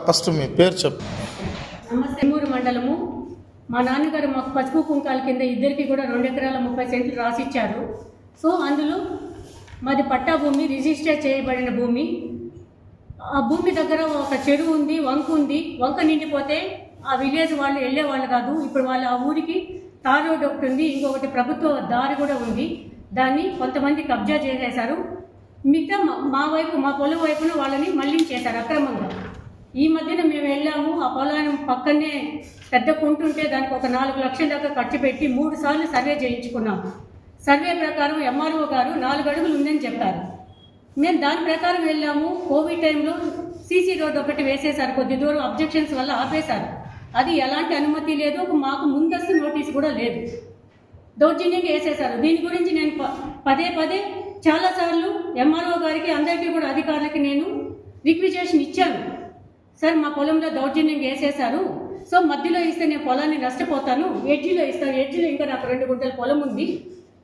First మీ పేరు చెప్పు. నమస్తే. మూరు మండలము. మా నాన్నగారు మాకు పసుపు కుంకాల కింద ఇద్దరికి కూడా 2 ఎకరాల 30 సెంట్లు రాసిచ్చారు. సో అందులో మాది పట్టా భూమి, రిజిస్టర్ చేయబడిన భూమి. ఆ భూమి దగ్గర ఒక చెరువు ఉంది, వంక ఉంది. వంక నిండిపోతే ఆ విలేజ్ వాళ్ళు వెళ్ళేవాళ్ళు కాదు. ఇప్పుడు వాళ్ళ ఆ ఊరికి తార్ రోడ్ ఒకటి ఉంది, ఇంకొకటి ప్రభుత్వ దారి కూడా ఉంది. దాన్ని కొంతమంది కబ్జా చేసేశారు. మిగతా మా వైపు, మా పొలం వైపున వాళ్ళని మళ్లించేశారు అక్రమంగా. ఈ మధ్యన మేము వెళ్ళాము. ఆ పొలాన్ని పక్కనే పెద్ద కుంటుంటే దానికి ఒక 4 లక్షల దాకా ఖర్చు పెట్టి 3 సార్లు సర్వే చేయించుకున్నాము. సర్వే ప్రకారం ఎంఆర్ఓ గారు 4 అడుగులు ఉందని చెప్పారు. మేము దాని ప్రకారం వెళ్ళాము. కోవిడ్ టైంలో సీసీ రోడ్ ఒకటి వేసేశారు, కొద్ది దూరం అబ్జెక్షన్స్ వల్ల ఆపేశారు. అది ఎలాంటి అనుమతి లేదు, మాకు ముందస్తు నోటీసు కూడా లేదు. దౌర్జన్యంగా వేసేశారు. దీని గురించి నేను పదే చాలాసార్లు ఎంఆర్ఓ గారికి, అందరికీ కూడా అధికారులకి నేను రిక్వెజేషన్ ఇచ్చాను. సార్, మా పొలంలో దౌర్జన్యంగా వేసేశారు. సో మధ్యలో ఇస్తే నేను పొలాన్ని నష్టపోతాను, ఎడ్జిలో ఇస్తాను. ఎడ్జిలో ఇంకా నాకు 2 గుంటల పొలం ఉంది.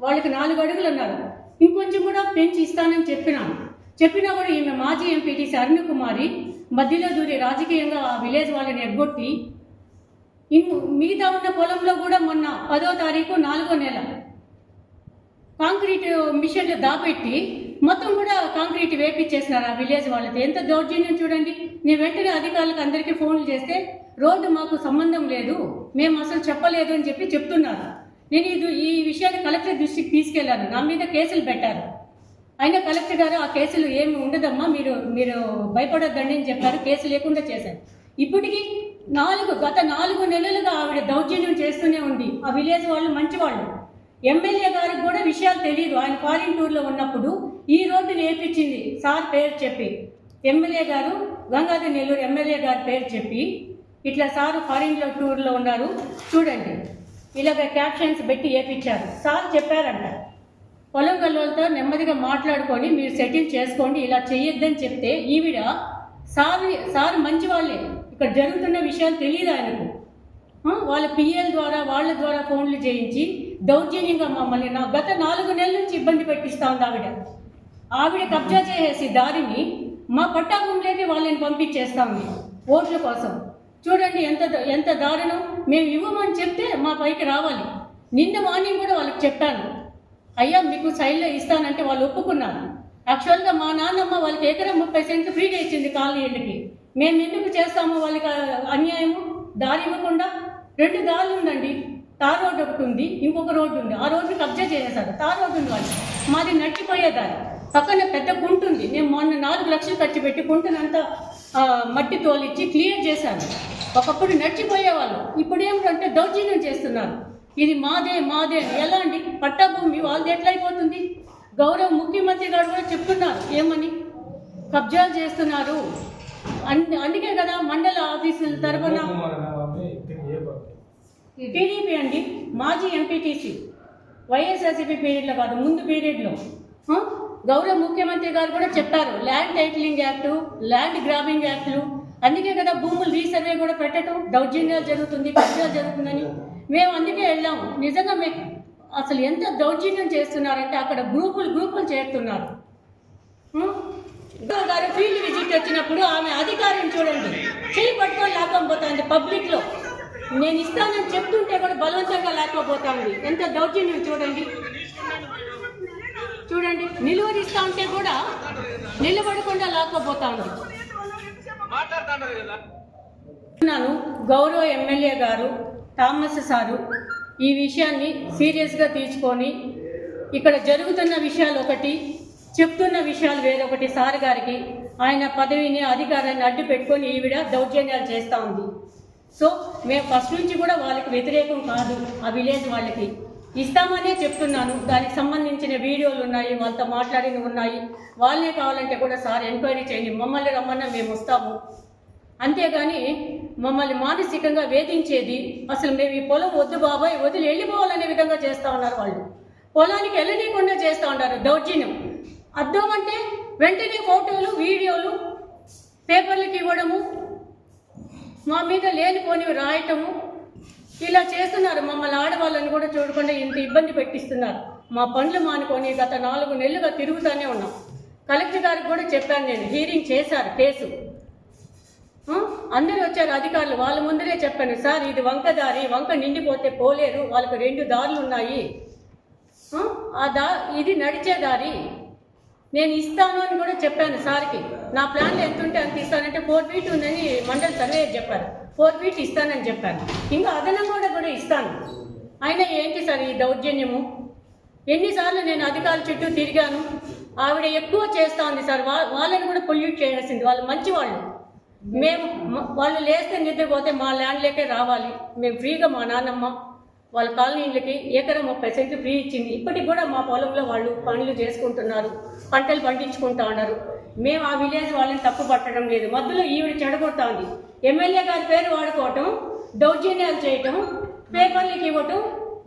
వాళ్ళకి 4 అడుగులు అన్నారు. ఇంకొంచెం కూడా పెంచి ఇస్తానని చెప్పినా కూడా ఈమె మాజీ ఎంపీటీసీ అరుణకుమారి మధ్యలో దూరి రాజకీయంగా ఆ విలేజ్ వాళ్ళని ఎగ్గొట్టి మిగతా ఉన్న పొలంలో కూడా మొన్న 10వ తారీఖు 4వ నెల కాంక్రీట్ మిషన్లు దాపెట్టి మొత్తం కూడా కాంక్రీట్ వేపించేసినారు ఆ విలేజ్ వాళ్ళకి. ఎంత దౌర్జన్యం చూడండి. నేను వెంటనే అధికారులకు అందరికీ ఫోన్లు చేస్తే రోడ్డు మాకు సంబంధం లేదు, మేము అసలు చెప్పలేదు అని చెప్తున్నారు. నేను ఈ విషయాన్ని కలెక్టర్ దృష్టికి తీసుకెళ్లాను. నా మీద కేసులు పెట్టారు. అయినా కలెక్టర్ గారు ఆ కేసులు ఏమి ఉండదమ్మా, మీరు భయపడొద్దండి అని చెప్పారు. కేసు లేకుండా చేశారు. ఇప్పటికీ గత 4 నెలలుగా ఆవిడ దౌర్జన్యం చేస్తూనే ఉంది. ఆ విలేజ్ వాళ్ళు మంచివాళ్ళు. ఎమ్మెల్యే గారికి కూడా విషయాలు తెలియదు. ఆయన ఫారిన్ టూర్లో ఉన్నప్పుడు ఈ రోడ్డుని వేయించింది సార్ పేరు చెప్పి. ఎమ్మెల్యే గారు, గంగాధర్ నెల్లూరు ఎమ్మెల్యే గారి పేరు చెప్పి, ఇట్లా సార్ ఫారిన్లో టూర్లో ఉన్నారు చూడండి, ఇలాగ క్యాప్షన్స్ పెట్టి వేయించారు. సార్ చెప్పారంట, పొలం గల్లలతో నెమ్మదిగా మాట్లాడుకొని మీరు సెటిల్ చేసుకోండి, ఇలా చెయ్యొద్దని చెప్తే ఈవిడ సార్ మంచి వాళ్ళే, ఇక్కడ జరుగుతున్న విషయాలు తెలియదు ఆయనకు. వాళ్ళ పిఎల్ ద్వారా వాళ్ళ ద్వారా ఫోన్లు చేయించి దౌర్జన్యంగా మమ్మల్ని గత 4 నెలల నుంచి ఇబ్బంది పెట్టిస్తూ ఉంది ఆవిడ కబ్జా చేసేసి దారిని మా పట్టా భూమిలోకి వాళ్ళని పంపించేస్తా ఉంది ఓట్ల కోసం. చూడండి ఎంత దారుణం. మేము ఇవ్వమని చెప్తే మా పైకి రావాలి. నిన్న మార్నింగ్ కూడా వాళ్ళకి చెప్పాను, అయ్యా మీకు సైడ్లో ఇస్తానంటే వాళ్ళు ఒప్పుకున్నారు. యాక్చువల్గా మా నాన్నమ్మ వాళ్ళకి ఎకరం 30 సెంట్లు ఫ్రీగా ఇచ్చింది కాలనీళ్ళకి. మేము ఎందుకు చేస్తామో వాళ్ళకి అన్యాయము? దారి ఇవ్వకుండా 2 దారులు ఉందండి. తార్ రోడ్డు ఒకటి ఉంది, ఇంకొక రోడ్డు ఉంది. ఆ రోడ్డు కబ్జా చేసేశారు. తార్ రోడ్డు ఉంది వాళ్ళు. మాది నడిచిపోయేదారి. పక్కన పెద్ద కుంట ఉంది. నేను మొన్న 4 లక్షలు ఖర్చు పెట్టి కుంటనంతా మట్టి తోలిచ్చి క్లియర్ చేశాను. ఒకప్పుడు నడిచిపోయేవాళ్ళు, ఇప్పుడు ఏమిటంటే దౌర్జన్యం చేస్తున్నారు. ఇది మాదే ఎలా అండి? పట్టా భూమి వాళ్ళది ఎట్లయిపోతుంది? గౌరవ ముఖ్యమంత్రి గారు కూడా చెప్తున్నారు ఏమని, కబ్జాలు చేస్తున్నారు. అందుకే కదా మండల ఆఫీసుల తరఫున టీడీపీ అండి, మాజీ ఎంపీటీసీ, వైఎస్ఆర్సీపీ పీరియడ్లో కాదు, ముందు పీరియడ్లో గౌరవ ముఖ్యమంత్రి గారు కూడా చెప్పారు, land titling act, land grabbing యాక్టులు. అందుకే కదా భూములు రీసర్వే కూడా పెట్టడం, దౌర్జన్యాలు జరుగుతుంది, కబ్జాలు జరుగుతుందని. మేము అందుకే వెళ్ళాము. నిజంగా అసలు ఎంత దౌర్జన్యం చేస్తున్నారంటే అక్కడ గ్రూపులు చేస్తున్నారు. గారు ఫీల్డ్ విజిట్ వచ్చినప్పుడు ఆమె అధికారిని చూడండి, చేయి పట్టుకొని లేకపోతుంది పబ్లిక్లో. నేను ఇస్తానని చెప్తుంటే కూడా బలవంతంగా లేకపోతుంది. ఎంత దౌర్జన్యం చూడండి. నిలువరిస్తా ఉంటే కూడా నిలబడకుండా లేకపోతా ఉంది. గౌరవ ఎమ్మెల్యే గారు థామస్ సారు ఈ విషయాన్ని సీరియస్గా తీసుకొని ఇక్కడ జరుగుతున్న విషయాలు ఒకటి, చెప్తున్న విషయాలు వేరొకటి. సార్ గారికి ఆయన పదవిని అధికారాన్ని అడ్డు పెట్టుకొని ఈవిడ దౌర్జన్యాలు చేస్తూ ఉంది. సో మేము ఫస్ట్ నుంచి కూడా వాళ్ళకి వ్యతిరేకం కాదు. ఆ విలేజ్ వాళ్ళకి ఇస్తామనే చెప్తున్నాను. దానికి సంబంధించిన వీడియోలు ఉన్నాయి, వాళ్ళతో మాట్లాడినవి ఉన్నాయి. వాళ్ళే కావాలంటే కూడా సార్ ఎంక్వైరీ చేయండి, మమ్మల్ని రమ్మన్నా మేము వస్తాము. అంతేగాని మమ్మల్ని మానసికంగా వేధించేది, అసలు మేము ఈ పొలం వద్దు బాబాయ్ వదిలి వెళ్ళిపోవాలనే విధంగా చేస్తూ ఉన్నారు. వాళ్ళు పొలానికి వెళ్ళనీయకుండా చేస్తూ ఉన్నారు దౌర్జన్యం. అర్థం అంటే వెంటనే ఫోటోలు వీడియోలు పేపర్లకు ఇవ్వడము, మా మీద లేనిపోనివి రాయటము, ఇలా చేస్తున్నారు. మమ్మల్ని ఆడవాళ్ళని కూడా చూడకుండా ఇంత ఇబ్బంది పెట్టిస్తున్నారు. మా పనులు మానుకొని గత 4 నెలలుగా తిరుగుతూనే ఉన్నాం. కలెక్టర్ గారికి కూడా చెప్పాను, నేను హీరింగ్ చేశారు కేసు. అందరూ వచ్చారు అధికారులు, వాళ్ళ ముందరే చెప్పాను, సార్ ఇది వంక దారి, వంక నిండిపోతే పోలేరు, వాళ్ళకి 2 దారులు ఉన్నాయి, ఇది నడిచే దారి, నేను ఇస్తాను అని కూడా చెప్పాను సార్కి. నా ప్లాన్లు ఎంత ఉంటే అంత ఇస్తానంటే 4 ఫీట్ ఉందని మండల సర్వేయర్ చెప్పారు, 4 ఫీట్ ఇస్తానని చెప్పాను, ఇంకా అదనంగా కూడా ఇస్తాను. అయినా ఏంటి సార్ ఈ దౌర్జన్యము? ఎన్నిసార్లు నేను అధికారుల చుట్టూ తిరిగాను. ఆవిడ ఎక్కువ చేస్తూ ఉంది సార్, వాళ్ళని కూడా పొల్యూట్ చేయాల్సింది. వాళ్ళు మంచి వాళ్ళు, వాళ్ళు లేస్తే నిద్రపోతే మా ల్యాండ్లోకే రావాలి. మేము ఫ్రీగా మా నాన్నమ్మ వాళ్ళ కాలనీలకి ఎకరం 30 సెంట్లు ఫ్రీ ఇచ్చింది. ఇప్పటికి కూడా మా పొలంలో వాళ్ళు పనులు చేసుకుంటున్నారు, పంటలు పండించుకుంటా ఉన్నారు. మేము ఆ విలేజ్ వాళ్ళని తప్పు పట్టడం లేదు. మధ్యలో ఈవిడ చెడగొడతా ఉంది. ఎమ్మెల్యే గారి పేరు వాడుకోవటం, దౌర్జన్యాలు చేయటం, పేపర్లకి ఇవ్వటం,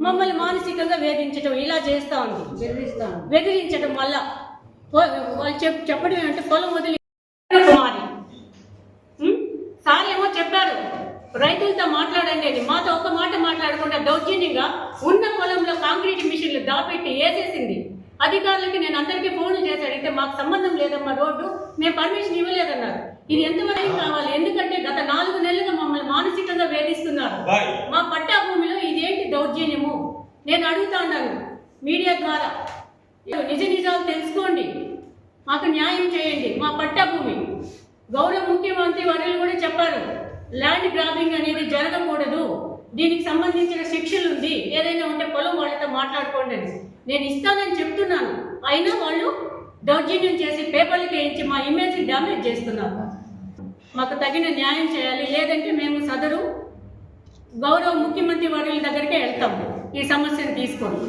మమ్మల్ని మానసికంగా వేధించటం, ఇలా చేస్తూ ఉంది. బెదిరించడం వల్ల వాళ్ళు చెప్పడం ఏంటంటే పొలం వదిలి కుమారి సార్ ఏమో చెప్పారు రైతులతో మాట్లాడండి అని. మాతో ఒక మాట మాట్లాడకుండా దౌర్జన్యంగా ఉన్న పొలంలో కాంక్రీట్ మిషన్లు దాపెట్టి వేసేసింది. అధికారులకి నేను అందరికీ ఫోన్లు చేసి అడిగితే మాకు సంబంధం లేదమ్మా, రోడ్డు మేము పర్మిషన్ ఇవ్వలేదన్నారు. ఇది ఎంతవరకు కావాలి? ఎందుకంటే గత 4 నెలలుగా మమ్మల్ని మానసికంగా వేధిస్తున్నారు. మా పట్టా భూమిలో ఇదేంటి దౌర్జన్యము? నేను అడుగుతా ఉన్నాను మీడియా ద్వారా, నిజ నిజాలు తెలుసుకోండి, మాకు న్యాయం చేయండి. మా పట్టా భూమి గౌరవ ముఖ్యమంత్రి వర్యులు కూడా చెప్పారు, ల్యాండ్ గ్రాబింగ్ అనేది జరగకూడదు, దీనికి సంబంధించిన శిక్షలు ఉంది, ఏదైనా ఉంటే పొలం వాళ్ళతో మాట్లాడుకోండి అని. నేను ఇస్తానని చెప్తున్నాను, అయినా వాళ్ళు దౌర్జన్యం చేసి పేపర్లకి వేయించి మా ఇమేజ్ డ్యామేజ్ చేస్తున్నారు. మాకు తగిన న్యాయం చేయాలి, లేదంటే మేము సదరు గౌరవ ముఖ్యమంత్రి వర్యుల దగ్గరికే వెళ్తాము ఈ సమస్యను తీసుకొని.